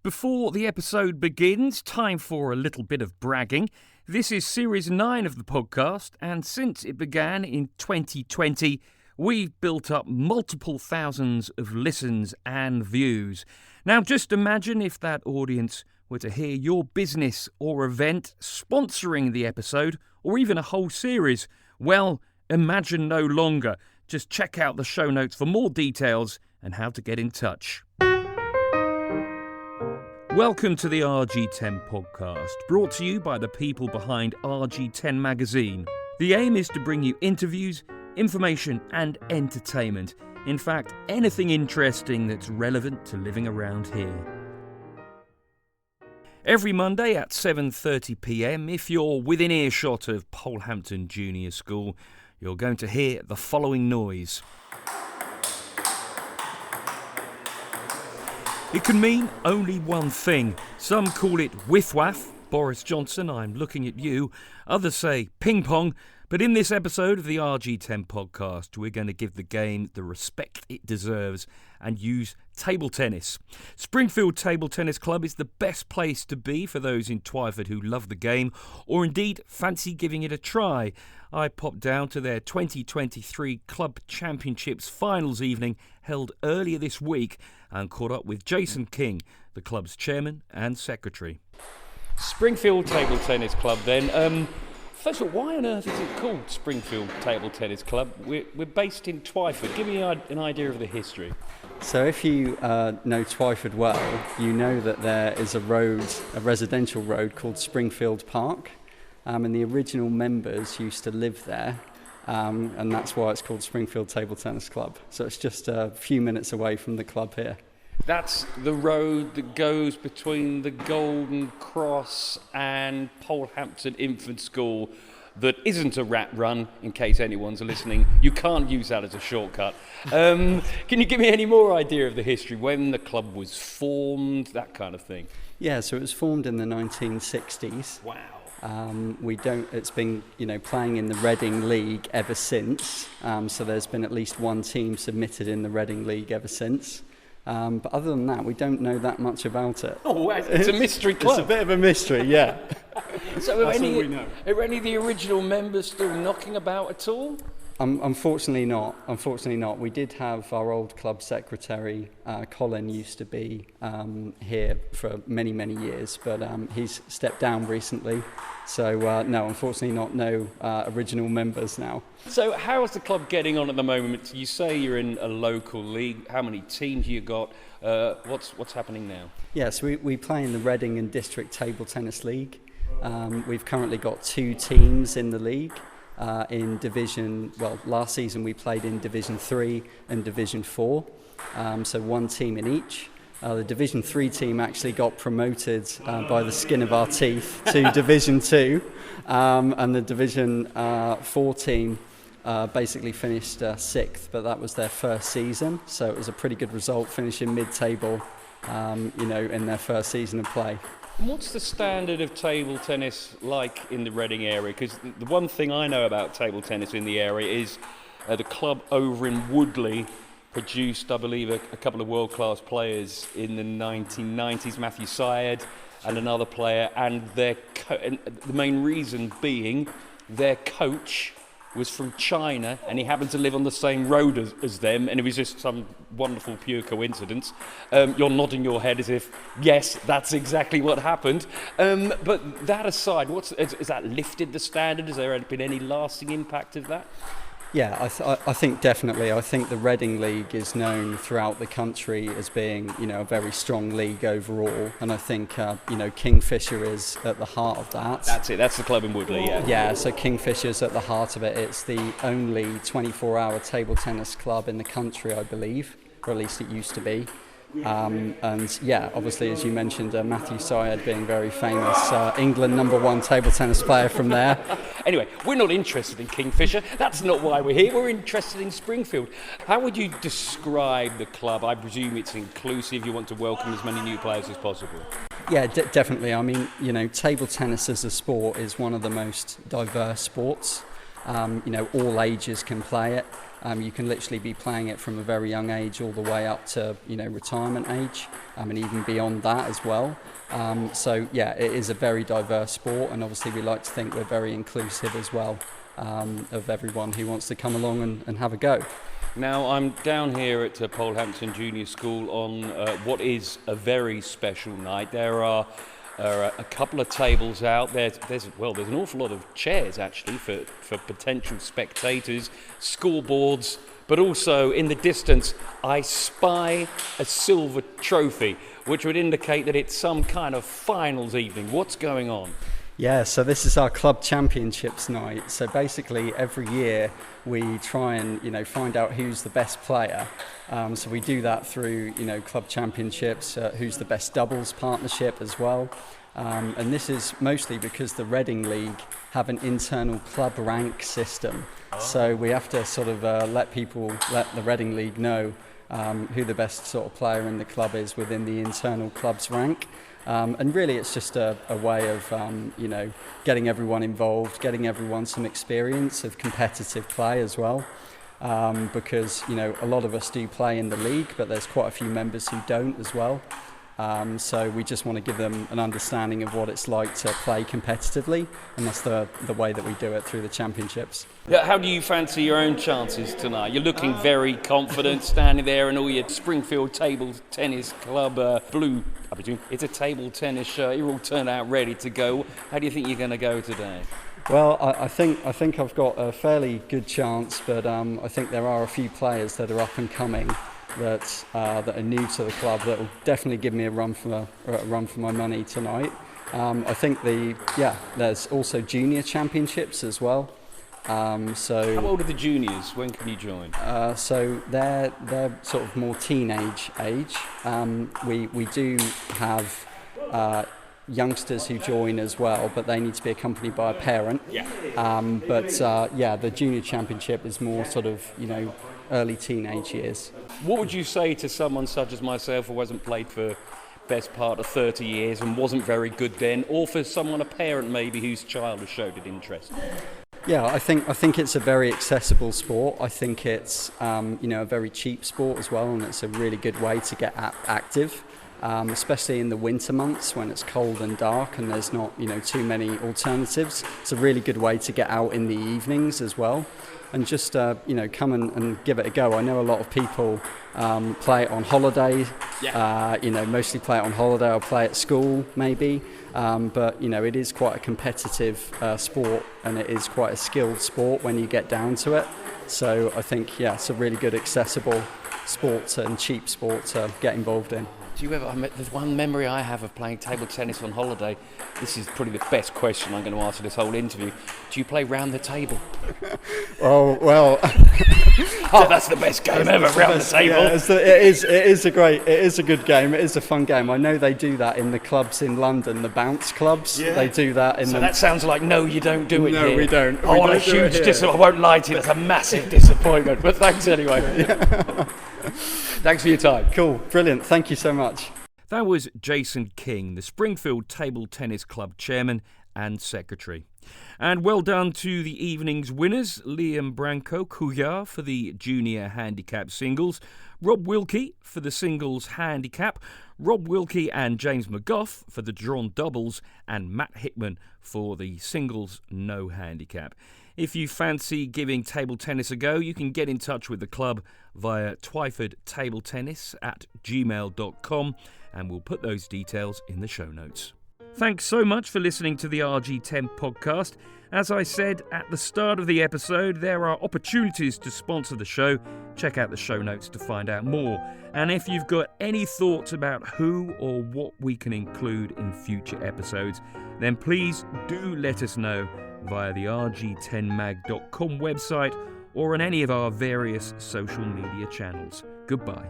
Before the episode begins, time for a little bit of bragging. This is Series 9 of the podcast, and since it began in 2020, we've built up multiple thousands of listens and views. Now, just imagine if that audience were to hear your business or event sponsoring the episode, or even a whole series. Well, imagine no longer. Just check out the show notes for more details and how to get in touch. Welcome to the RG10 Podcast, brought to you by the people behind RG10 magazine. The aim is to bring you interviews, information and entertainment. In fact, anything interesting that's relevant to living around here. Every Monday at 7:30 p.m, if you're within earshot of Polehampton Junior School, you're going to hear the following noise. It can mean only one thing. Some call it whiff-waff. Boris Johnson, I'm looking at you. Others say ping pong. But in this episode of the RG10 podcast, we're going to give the game the respect it deserves and use table tennis. Springfield Table Tennis Club is the best place to be for those in Twyford who love the game or indeed fancy giving it a try. I popped down to their 2023 Club Championships finals evening held earlier this week and caught up with Jason King, the club's chairman and secretary. Springfield Table Tennis Club then. First of all, why on earth is it called Springfield Table Tennis Club? We're based in Twyford. Give me an idea of the history. So if you know Twyford well, you know that there is a residential road called Springfield Park, and the original members used to live there, and that's why it's called Springfield Table Tennis Club. So it's just a few minutes away from the club here. That's the road that goes between the Golden Cross and Polehampton Infant School that isn't a rat run, in case anyone's listening. You can't use that as a shortcut. Can you give me any more idea of the history, when the club was formed, that kind of thing? Yeah, so it was formed in the 1960s. Wow. It's been, playing in the Reading League ever since. So there's been at least one team submitted in the Reading League ever since. But other than that, we don't know that much about it. Oh, it's a mystery club. It's a bit of a mystery, yeah. So that's all we know. Are any of the original members still knocking about at all? Unfortunately not. We did have our old club secretary, Colin, used to be here for many, many years, but he's stepped down recently. So no, unfortunately no original members now. So how is the club getting on at the moment? You say you're in a local league. How many teams you got? What's happening now? Yes, we play in the Reading and District Table Tennis League. We've currently got 2 teams in the league. Last season we played in Division 3 and Division 4, so one team in each. The Division 3 team actually got promoted by the skin of our teeth to Division 2, and the Division 4 team basically finished 6th, but that was their first season, so it was a pretty good result, finishing mid-table, in their first season of play. What's the standard of table tennis like in the Reading area? Because the one thing I know about table tennis in the area is the club over in Woodley produced, I believe, a couple of world-class players in the 1990s, Matthew Syed and another player, and the main reason being their coach was from China and he happened to live on the same road as them, and it was just some wonderful pure coincidence. You're nodding your head as if, yes, that's exactly what happened. But that aside, has that lifted the standard? Has there been any lasting impact of that? Yeah, I think definitely. I think the Reading League is known throughout the country as being, a very strong league overall, and I think, Kingfisher is at the heart of that. That's it. That's the club in Woodley. Yeah. Yeah. So Kingfisher's at the heart of it. It's the only 24-hour table tennis club in the country, I believe, or at least it used to be. And yeah, obviously, as you mentioned, Matthew Syed being very famous, England #1 table tennis player from there. Anyway, we're not interested in Kingfisher. That's not why we're here. We're interested in Springfield. How would you describe the club? I presume it's inclusive. You want to welcome as many new players as possible. Yeah, definitely. I mean, table tennis as a sport is one of the most diverse sports. All ages can play it. You can literally be playing it from a very young age all the way up to retirement age, and even beyond that as well. It is a very diverse sport, and obviously we like to think we're very inclusive as well, of everyone who wants to come along and have a go. Now, I'm down here at Polehampton Junior School on what is a very special night. There are a couple of tables out. There's an awful lot of chairs actually for potential spectators, scoreboards, but also in the distance I spy a silver trophy, which would indicate that it's some kind of finals evening. What's going on? Yeah, so this is our club championships night. So basically every year we try and find out who's the best player. So we do that through club championships, who's the best doubles partnership as well. And this is mostly because the Reading League have an internal club rank system. So we have to sort of let the Reading League know who the best sort of player in the club is within the internal club's rank. And really it's just a way of getting everyone involved, getting everyone some experience of competitive play as well, because a lot of us do play in the league, but there's quite a few members who don't as well. So we just want to give them an understanding of what it's like to play competitively, and that's the way that we do it through the championships. Yeah, how do you fancy your own chances tonight? You're looking very confident, standing there in all your Springfield Table Tennis Club blue. I presume it's a table tennis shirt. You're all turned out ready to go. How do you think you're going to go today? Well, I think I've got a fairly good chance, but I think there are a few players that are up and coming that are new to the club that will definitely give me a run for my money tonight. I think there's also junior championships as well. So how old are the juniors? When can you join? So they're sort of more teenage age. We do have youngsters who join as well, but they need to be accompanied by a parent. The junior championship is more sort of early teenage years. What would you say to someone such as myself who hasn't played for best part of 30 years and wasn't very good then, or for someone, a parent maybe, whose child has showed an interest? Yeah, I think it's a very accessible sport. I think it's a very cheap sport as well, and it's a really good way to get active, especially in the winter months when it's cold and dark and there's not too many alternatives. It's a really good way to get out in the evenings as well, and just come and give it a go. I know a lot of people play it on holiday. Mostly play it on holiday or play at school maybe. But it is quite a competitive sport, and it is quite a skilled sport when you get down to it. So I think it's a really good accessible sport and cheap sport to get involved in. There's one memory I have of playing table tennis on holiday. This is probably the best question I'm going to answer this whole interview. Do you play round the table? Oh, well. That's the best game ever, round the table. Yeah, it is a good game. It is a fun game. I know they do that in the clubs in London, the bounce clubs. Yeah. They do that in that sounds like no, you don't do it here. No, we don't. I want a huge disappointment. I won't lie to you, that's a massive disappointment. But thanks anyway. Yeah. Thanks for your time. Cool, brilliant. Thank you so much. That was Jason King, the Springfield Table Tennis Club chairman and secretary. And well done to the evening's winners, Liam Branco-Couillard for the junior handicap singles, Rob Wilkie for the singles handicap, Rob Wilkie and James McGough for the drawn doubles, and Matt Hickman for the singles no handicap. If you fancy giving table tennis a go, you can get in touch with the club via Twyford Table Tennis at gmail.com, and we'll put those details in the show notes. Thanks so much for listening to the RG10 podcast. As I said at the start of the episode, there are opportunities to sponsor the show. Check out the show notes to find out more. And if you've got any thoughts about who or what we can include in future episodes, then please do let us know via the rg10mag.com website or on any of our various social media channels. Goodbye.